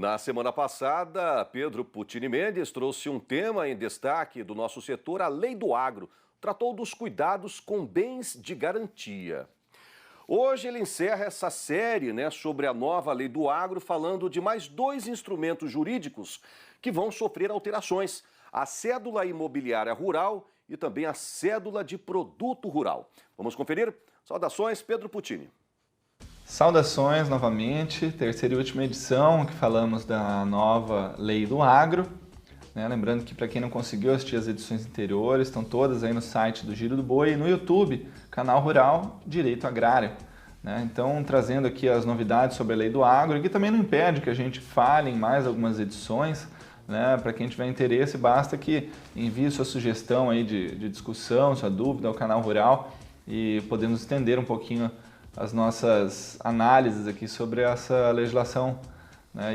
Na semana passada, Pedro Puccini Mendes trouxe um tema em destaque do nosso setor, a Lei do Agro. Tratou dos cuidados com bens de garantia. Hoje ele encerra essa série, sobre a nova Lei do Agro, falando de mais dois instrumentos jurídicos que vão sofrer alterações: a cédula imobiliária rural e também a cédula de produto rural. Vamos conferir? Saudações, Pedro Puccini. Saudações novamente, terceira e última edição que falamos da nova Lei do Agro. Lembrando que para quem não conseguiu assistir as edições anteriores, estão todas aí no site do Giro do Boi e no YouTube, canal Rural Direito Agrário. Então, trazendo aqui as novidades sobre a Lei do Agro, e que também não impede que a gente fale em mais algumas edições. Para quem tiver interesse, basta que envie sua sugestão aí de discussão, sua dúvida ao canal Rural, e podemos estender um pouquinho as nossas análises aqui sobre essa legislação,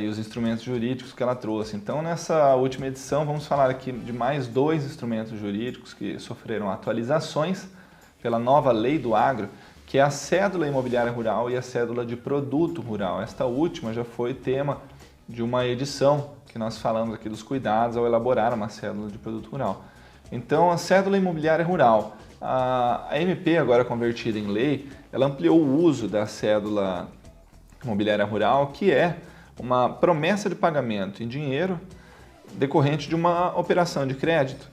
e os instrumentos jurídicos que ela trouxe. Então, nessa última edição, vamos falar aqui de mais dois instrumentos jurídicos que sofreram atualizações pela nova Lei do Agro, que é a cédula imobiliária rural e a cédula de produto rural. Esta última já foi tema de uma edição que nós falamos aqui dos cuidados ao elaborar uma cédula de produto rural. Então, a cédula imobiliária rural, a MP agora convertida em lei, ela ampliou o uso da cédula imobiliária rural, que é uma promessa de pagamento em dinheiro decorrente de uma operação de crédito,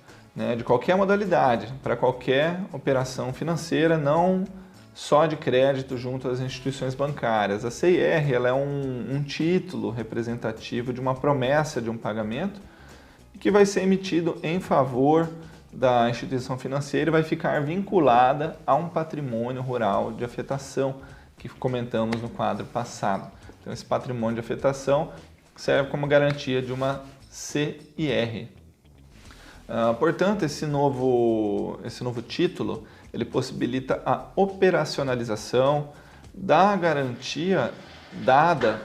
de qualquer modalidade, para qualquer operação financeira, não só de crédito junto às instituições bancárias. A CIR ela é um título representativo de uma promessa de um pagamento que vai ser emitido em favor da instituição financeira e vai ficar vinculada a um patrimônio rural de afetação que comentamos no quadro passado. Então, esse patrimônio de afetação serve como garantia de uma CIR. Portanto, esse novo título ele possibilita a operacionalização da garantia dada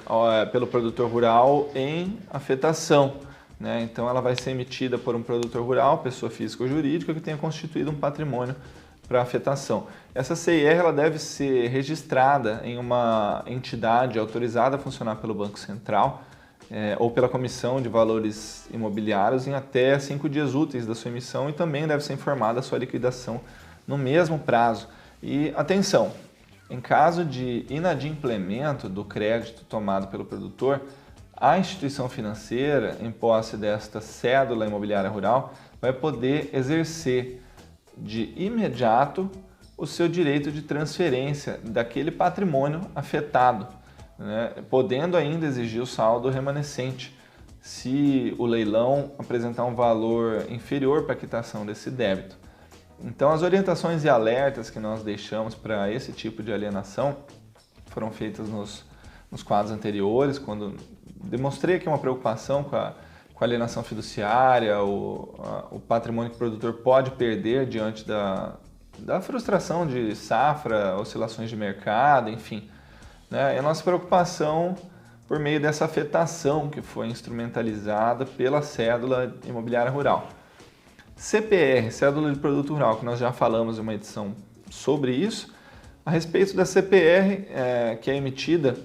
pelo produtor rural em afetação. Então, ela vai ser emitida por um produtor rural, pessoa física ou jurídica, que tenha constituído um patrimônio para afetação. Essa CIR ela deve ser registrada em uma entidade autorizada a funcionar pelo Banco Central ou pela Comissão de Valores Imobiliários em até 5 dias úteis da sua emissão, e também deve ser informada a sua liquidação no mesmo prazo. E atenção, em caso de inadimplemento do crédito tomado pelo produtor, a instituição financeira, em posse desta cédula imobiliária rural, vai poder exercer de imediato o seu direito de transferência daquele patrimônio afetado, podendo ainda exigir o saldo remanescente, se o leilão apresentar um valor inferior para a quitação desse débito. Então, as orientações e alertas que nós deixamos para esse tipo de alienação foram feitas nos quadros anteriores, quando demonstrei aqui uma preocupação com a alienação fiduciária, o patrimônio que o produtor pode perder diante da frustração de safra, oscilações de mercado, enfim. E a nossa preocupação por meio dessa afetação que foi instrumentalizada pela cédula imobiliária rural. CPR, cédula de produto rural, que nós já falamos em uma edição sobre isso. A respeito da CPR, que é emitida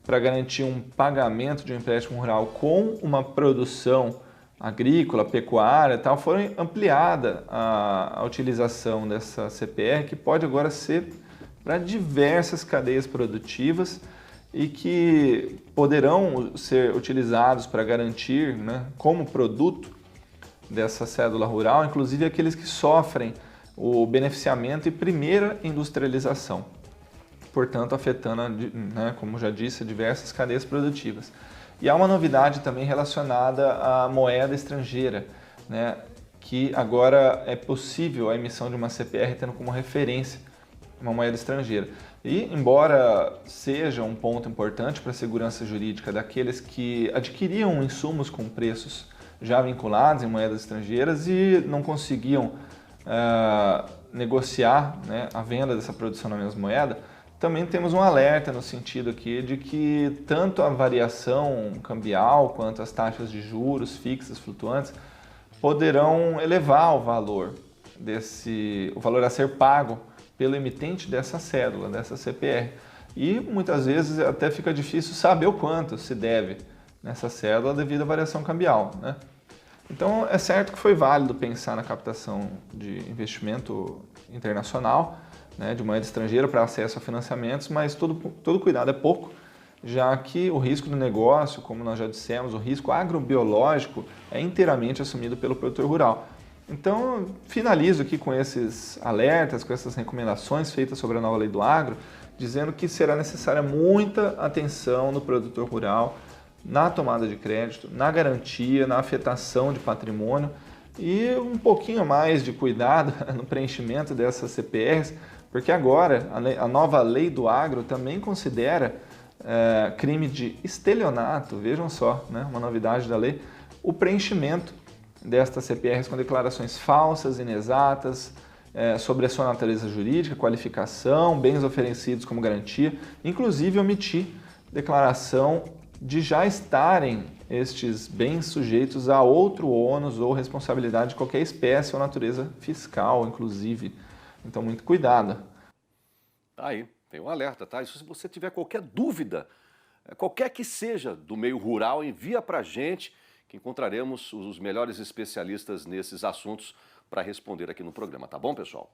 para garantir um pagamento de um empréstimo rural com uma produção agrícola, pecuária e tal, foi ampliada a utilização dessa CPR, que pode agora ser para diversas cadeias produtivas e que poderão ser utilizados para garantir, como produto dessa cédula rural, inclusive aqueles que sofrem o beneficiamento e primeira industrialização, portanto afetando, como já disse, diversas cadeias produtivas. E há uma novidade também relacionada à moeda estrangeira, que agora é possível a emissão de uma CPR tendo como referência uma moeda estrangeira. E, embora seja um ponto importante para a segurança jurídica daqueles que adquiriam insumos com preços já vinculados em moedas estrangeiras e não conseguiam negociar a venda dessa produção na mesma moeda, também temos um alerta no sentido aqui de que tanto a variação cambial quanto as taxas de juros fixas, flutuantes, poderão elevar o valor a ser pago pelo emitente dessa cédula, dessa CPR. E muitas vezes até fica difícil saber o quanto se deve nessa cédula devido à variação cambial, né? Então, é certo que foi válido pensar na captação de investimento internacional, né, de moeda estrangeira para acesso a financiamentos, mas todo cuidado é pouco, já que o risco do negócio, como nós já dissemos, o risco agrobiológico é inteiramente assumido pelo produtor rural. Então, finalizo aqui com esses alertas, com essas recomendações feitas sobre a nova lei do agro, dizendo que será necessária muita atenção no produtor rural, na tomada de crédito, na garantia, na afetação de patrimônio e um pouquinho mais de cuidado no preenchimento dessas CPRs, porque agora a nova lei do agro também considera crime de estelionato, vejam só, né, uma novidade da lei, o preenchimento destas CPRs com declarações falsas, inexatas, sobre a sua natureza jurídica, qualificação, bens oferecidos como garantia, inclusive omitir declaração de já estarem estes bens sujeitos a outro ônus ou responsabilidade de qualquer espécie ou natureza fiscal, inclusive. Então, muito cuidado. Tá aí, tem um alerta, tá? E se você tiver qualquer dúvida, qualquer que seja do meio rural, envia pra gente que encontraremos os melhores especialistas nesses assuntos para responder aqui no programa, tá bom, pessoal?